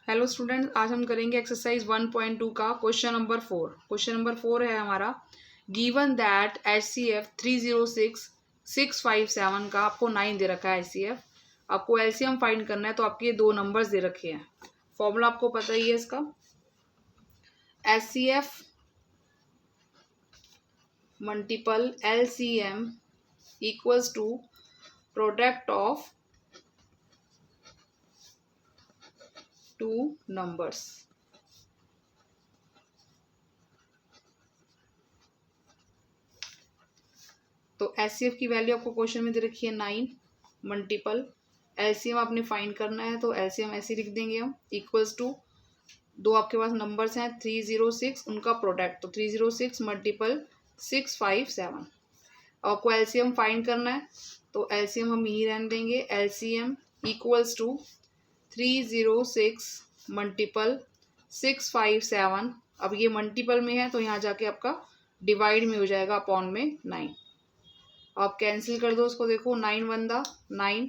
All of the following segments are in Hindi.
हेलो स्टूडेंट्स, आज हम करेंगे एक्सरसाइज 1.2 का क्वेश्चन नंबर 4। क्वेश्चन नंबर 4 है हमारा, गिवन दैट HCF 306657 का आपको 9 दे रखा है। HCF आपको एलसीएम फाइंड करना है, तो आपके दो नंबर्स दे रखे हैं। फॉर्मूला आपको पता ही है इसका, HCF multiple LCM equals to product of two numbers. तो HCF की वैल्यू आपको क्वेश्चन में दे रखी है 9, मल्टीपल LCM आपने फाइंड करना है, तो LCM ऐसे लिख देंगे हम, इक्वल्स टू दो आपके पास नंबर्स हैं 306, उनका प्रोडक्ट, तो 306 मल्टीपल 657। आपको LCM फाइंड करना है, तो LCM हम यही रहने देंगे, LCM इक्वल्स टू 306 मल्टीपल 657। अब ये मल्टीपल में है तो यहाँ जाके आपका डिवाइड में हो जाएगा, अपॉन में 9। आप कैंसिल कर दो उसको, देखो 9 1 दा 9,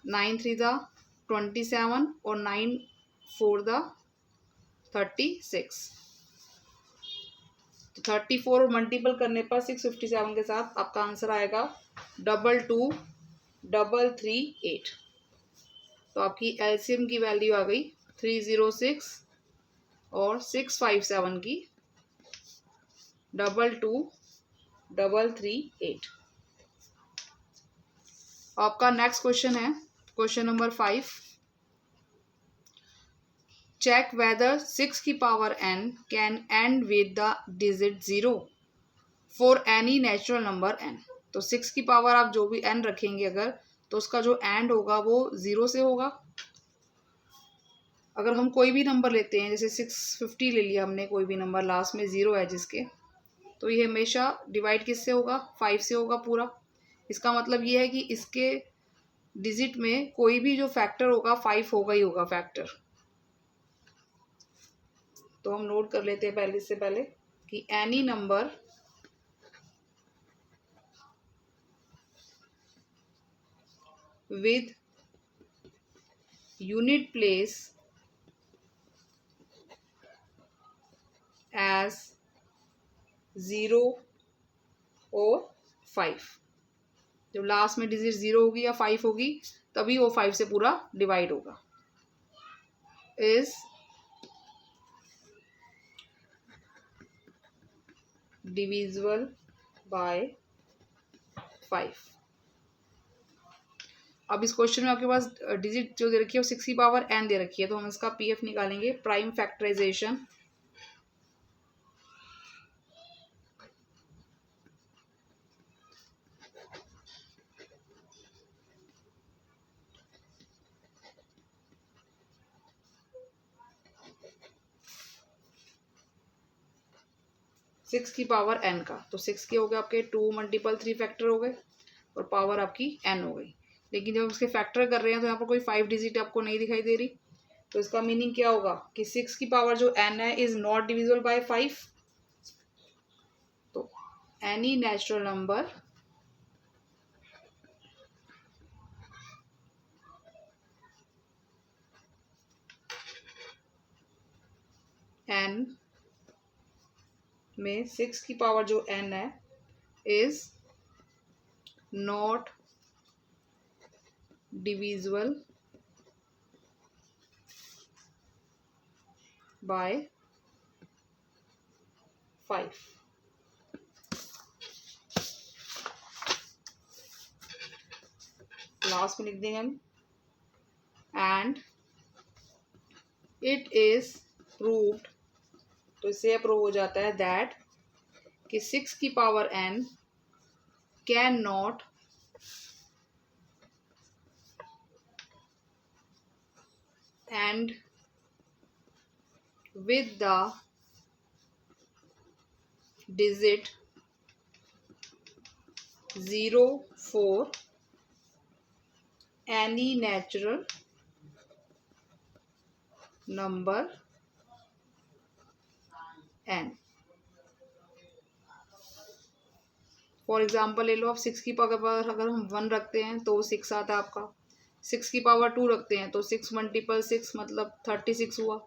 9 3 दा 27 और 9 4 दा 36। तो 34 और मल्टीपल करने पर 657 के साथ आपका आंसर आएगा 222338। तो आपकी एलसीएम की वैल्यू आ गई 306 और 657 की 222338। आपका नेक्स्ट क्वेश्चन है क्वेश्चन नंबर 5। चेक वेदर 6 की power n can and with the digit 0 for any natural number n। तो 6 की पावर आप जो भी n रखेंगे अगर, तो उसका जो एंड होगा वो 0 से होगा। अगर हम कोई भी नंबर लेते हैं, जैसे 650 ले लिया हमने, कोई भी नंबर लास्ट में 0 है जिसके, तो ये हमेशा डिवाइड किससे होगा, 5 से होगा पूरा। इसका मतलब ये है कि इसके डिजिट में कोई भी जो फैक्टर होगा 5 होगा ही होगा फैक्टर। तो हम नोट कर लेते हैं पहले से पहले कि any number with unit place as 0 और 5, जब लास्ट में डिजिट 0 होगी या 5 होगी तभी वो 5 से पूरा डिवाइड होगा, इज डिविजिबल बाय 5। अब इस क्वेश्चन में आपके पास डिजिट जो दे रखी है वो 6 की पावर n दे रखी है, तो हम इसका पीएफ निकालेंगे, प्राइम फैक्टराइजेशन। सिक्स की पावर n का, तो 6 के हो गए आपके 2 मल्टीपल 3 फैक्टर हो गए और पावर आपकी n हो गई। लेकिन जब उसके फैक्टर कर रहे हैं तो यहाँ पर कोई 5 डिजिट आपको नहीं दिखाई दे रही, तो इसका मीनिंग क्या होगा कि 6 की पावर जो n है इज नॉट डिविजिबल बाय 5। तो एनी नेचुरल नंबर n में 6 की पावर जो n है is not divisible by 5। Last में लिख देंगे हम, एंड इट इज प्रूव्ड, तो इससे प्रूव हो जाता है दैट कि 6 की power n can not and with the digit 0 for any natural number n। For example ले लो आप, 6 की पावर अगर हम 1 रखते हैं तो 6 आता है आपका, 6 की पावर 2 रखते हैं तो 6 मल्टीपल 6 मतलब 36 हुआ,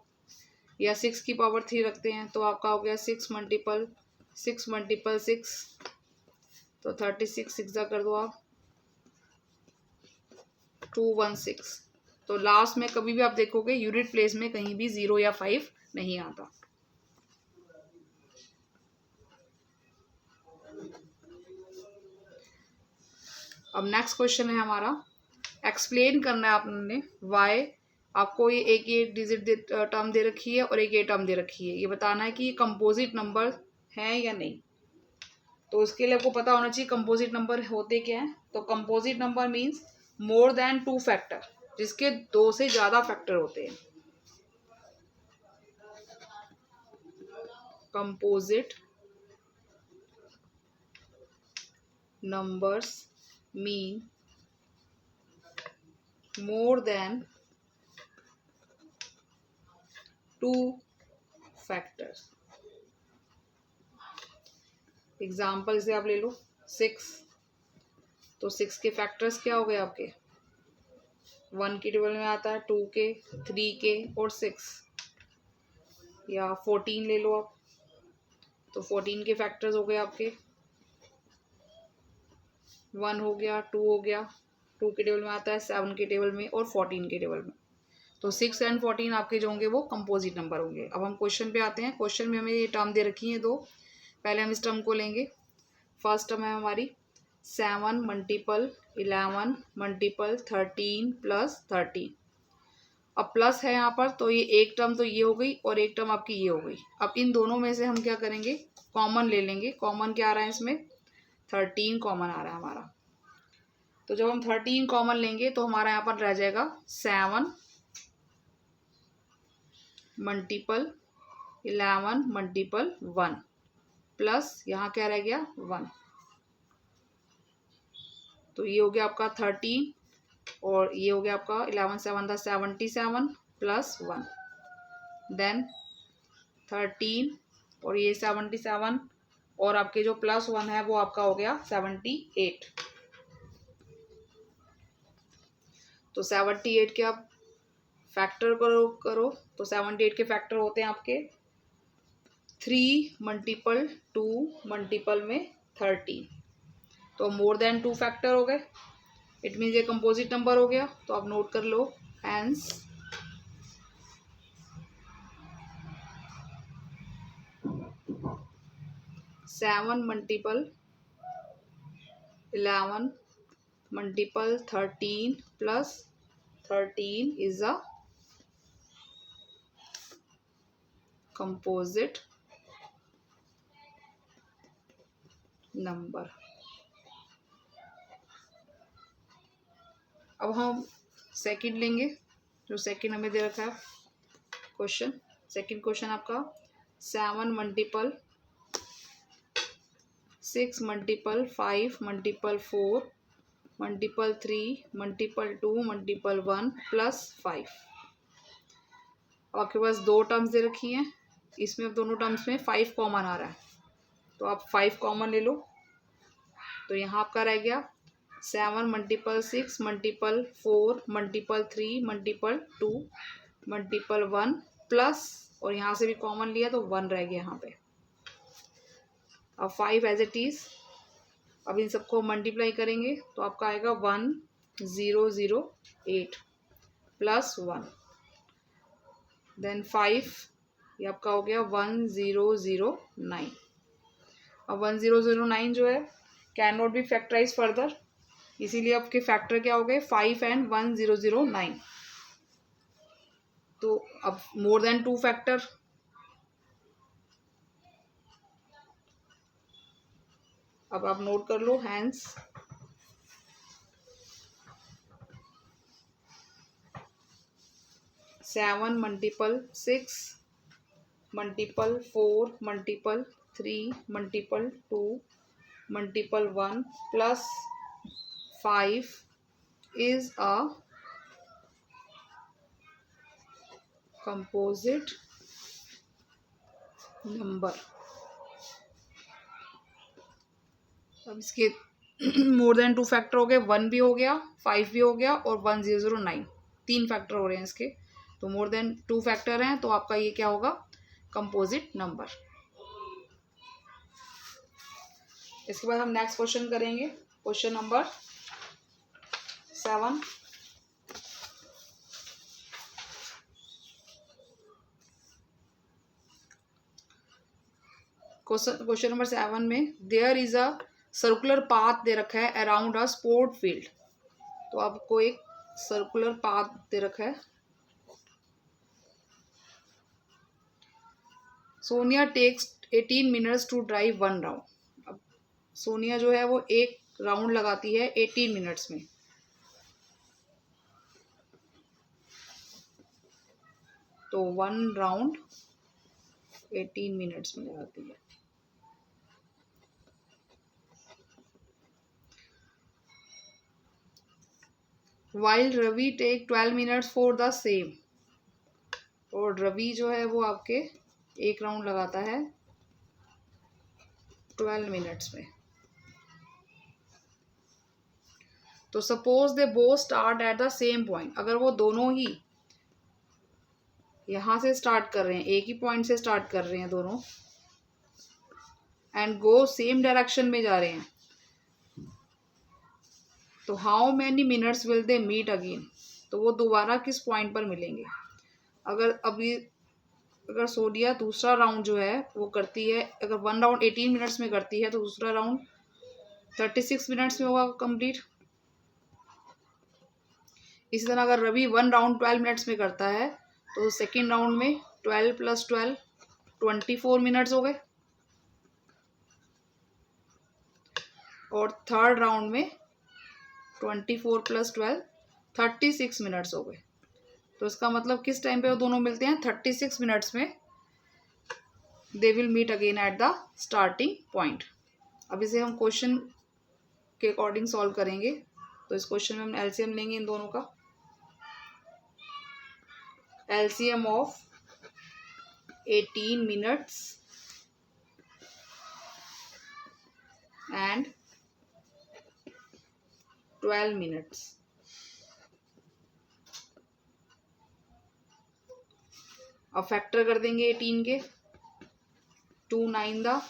या 6 की पावर 3 रखते हैं तो आपका हो गया 6 मल्टीपल 6 तो 36 सिक्स कर दो आप 216। तो लास्ट में कभी भी आप देखोगे यूनिट प्लेस में कहीं भी 0 या 5 नहीं आता। अब नेक्स्ट क्वेश्चन है हमारा, एक्सप्लेन करना है आपने वाई आपको ये एक ये डिजिट टर्म दे रखी है और एक ये टर्म दे रखी है, ये बताना है कि ये कंपोजिट नंबर है या नहीं। तो उसके लिए आपको पता होना चाहिए कंपोजिट नंबर होते क्या है। तो composite number means more than 2 factor, जिसके 2 से ज्यादा फैक्टर होते हैं। Composite numbers mean more than 2 factors। Example से आप ले लो 6, तो 6 के फैक्टर्स क्या हो गए आपके, 1 के टेबल में आता है, 2 के, 3 के और 6। या 14 ले लो आप, तो 14 के फैक्टर्स हो गए आपके, 1 हो गया, 2 हो गया, 2 के टेबल में आता है, 7 के टेबल में और 14 के टेबल में। तो 6 एंड 14 आपके जो होंगे वो कंपोजिट नंबर होंगे। अब हम क्वेश्चन पे आते हैं। क्वेश्चन में हमें ये टर्म दे रखी है 2। पहले हम इस टर्म को लेंगे। फर्स्ट टर्म है हमारी 7 मल्टीपल 11 मल्टीपल 13 प्लस 13। अब प्लस है यहाँ पर, तो ये एक टर्म तो ये हो गई और एक टर्म आपकी ये हो गई। अब इन दोनों में से हम क्या करेंगे, कॉमन ले लेंगे। कॉमन क्या आ रहा है इसमें, 13 कॉमन आ रहा है हमारा। तो जब हम 13 कॉमन लेंगे तो हमारा यहाँ पर रह जाएगा 7 मल्टीपल 11 मल्टीपल 1 प्लस यहाँ क्या रह गया 1। तो ये हो गया आपका 13 और ये हो गया आपका 11 7 था 77 प्लस 1, देन 13 और ये 77 और आपके जो प्लस 1 है वो आपका हो गया 78। तो 78 के आप फैक्टर करो तो 78 के फैक्टर होते हैं आपके 3 मल्टीपल 2 मल्टीपल में 13। तो मोर देन 2 फैक्टर हो गए, इट मीन्स ये कंपोजिट नंबर हो गया। तो आप नोट कर लो, hence 7 multiple 11 multiple 13 plus 13 is a composite number। अब हम सेकंड लेंगे, जो सेकंड हमें दे रखा है क्वेश्चन। सेकंड क्वेश्चन आपका 7 multiple 6 multiple 5 multiple 4 multiple 3 multiple 2 multiple 1 plus 5। आपके पास 2 टर्म्स दे रखी हैं, इसमें अब दोनों टर्म्स में 5 कॉमन आ रहा है, तो आप 5 कॉमन ले लो। तो यहाँ आपका रह गया 7 multiple 6 multiple 4 multiple 3 multiple 2 multiple 1 plus, और यहाँ से भी कॉमन लिया तो 1 रह गया यहाँ पे। अब 5 एज इट इज, अब इन सबको मल्टीप्लाई करेंगे तो आपका आएगा 1008 प्लस 1, देन 5, ये आपका हो गया 1009। अब 1009 जो है cannot be factorize further, इसीलिए आपके फैक्टर क्या हो गए 5 एंड 1009। तो अब मोर देन 2 फैक्टर, अब आप नोट कर लो, hence 7 multiple 6 multiple 4 multiple 3 multiple 2 multiple 1 plus 5 is a composite number। अब इसके मोर देन 2 फैक्टर हो गए, 1 भी हो गया, 5 भी हो गया और 1009, 3 फैक्टर हो रहे हैं इसके। तो मोर देन 2 फैक्टर हैं तो आपका ये क्या होगा, कंपोजिट नंबर। इसके बाद हम नेक्स्ट क्वेश्चन करेंगे, क्वेश्चन नंबर 7। क्वेश्चन नंबर 7 में there is a circular path दे रखा है अराउंड अ स्पोर्ट फील्ड। तो आपको एक सर्कुलर पाथ दे रखा है। Sonia takes 18 minutes to drive 1 round. अब सोनिया जो है वो एक राउंड लगाती है 18 मिनट्स में। तो 1 राउंड 18 मिनट्स में लगाती है। While Ravi take 12 minutes for the same. और रवि जो है वो आपके एक राउंड लगाता है 12 मिनट्स में। तो suppose they both start at the same point. अगर वो दोनों ही यहां से स्टार्ट कर रहे हैं, एक ही पॉइंट से स्टार्ट कर रहे हैं दोनों, एंड गो सेम डायरेक्शन में जा रहे हैं, तो how many minutes will they meet again. तो वो दोबारा किस पॉइंट पर मिलेंगे। अगर सोनिया दूसरा राउंड जो है वो करती है, अगर 1 राउंड 18 मिनट्स में करती है तो दूसरा राउंड 36 मिनट्स में होगा कंप्लीट। इसी तरह अगर रवि 1 राउंड 12 मिनट्स में करता है तो सेकेंड राउंड में 12 + 12 24 मिनट्स हो गए, और थर्ड राउंड में 24 + 12 36 मिनट्स हो गए। तो इसका मतलब किस टाइम पे वो दोनों मिलते हैं, 36 मिनट्स में they will meet again at the starting point. अब इसे हम क्वेश्चन के अकॉर्डिंग सॉल्व करेंगे। तो इस क्वेश्चन में हम एलसीएम लेंगे इन दोनों का। LCM of 18 minutes and 12 minutes. अब फैक्टर कर देंगे 18 के। 2 9 द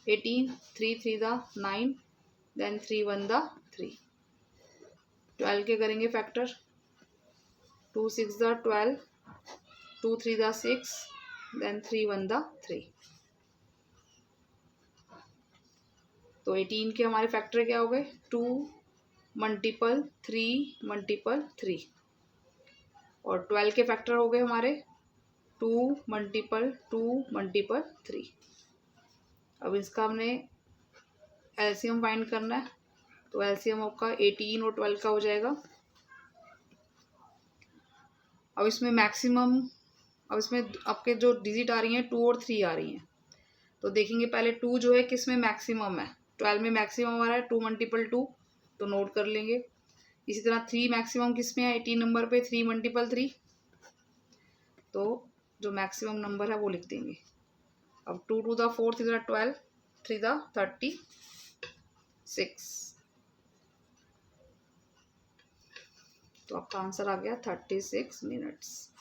18, 3 3 द 9, देन 3 1 द 3। 12 के करेंगे फैक्टर। 2 6 द 12, 2 3 द 6, देन 3 1 द 3। तो 18 के हमारे फैक्टर क्या हो गए, 2 मल्टीपल 3 मल्टीपल 3। और 12 के फैक्टर हो गए हमारे 2 मल्टीपल 2 मल्टीपल 3। अब इसका हमने एलसीएम फाइंड करना है। तो एलसीएम आपका 18 और 12 का हो जाएगा। अब इसमें मैक्सिमम, अब इसमें आपके जो डिजिट आ रही हैं 2 और 3 आ रही हैं। तो देखेंगे पहले 2 जो है किस में मैक्सिमम है, 12 में मैक्सिमम आ रहा है 2 मल्टीपल 2, तो नोट कर लेंगे। इसी तरह 3 मैक्सिमम किस में है, 18 नंबर पे 3 मल्टीपल 3, तो जो मैक्सिमम नंबर है वो लिख देंगे। अब 2 टू द 4 इधर 12, 3 द 36, तो आपका आंसर आ गया 36 मिनट्स।